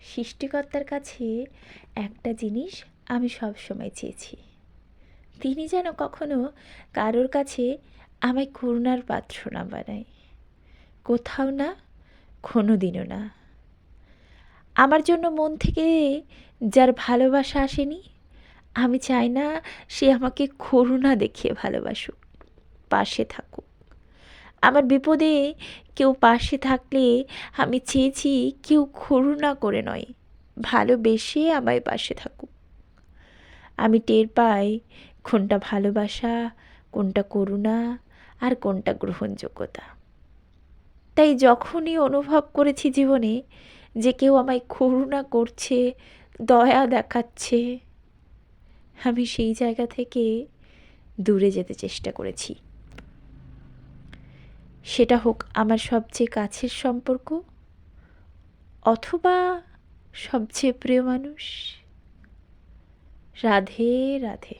সৃষ্টিকর্তার কাছে একটা জিনিস আমি সব সময় চেয়েছি, তিনি যেন কখনো কারোর কাছে আমায় করুণার পাত্র না বানায়, কোথাও না, কোনো দিনও না। আমার জন্য মন থেকে যার ভালোবাসা আসেনি, আমি চাই না সে আমাকে করুণা দেখিয়ে ভালোবাসুক, পাশে থাকুক। আমার বিপদে কেউ পাশে থাকলে আমি চেয়েছি কেউ করুণা করে নয়, ভালোবেসে আমায় পাশে থাকুক। আমি টের পাই কোনটা ভালোবাসা, কোনটা করুণা, আর কোনটা গ্রহণযোগ্যতা। তাই যখনই অনুভব করেছি জীবনে যে কেউ আমায় করুণা করছে, দয়া দেখাচ্ছে, আমি সেই জায়গা থেকে দূরে যেতে চেষ্টা করেছি। সেটা হোক আমার সবচেয়ে কাছের সম্পর্ক অথবা সবচেয়ে প্রিয় মানুষ। রাধে রাধে।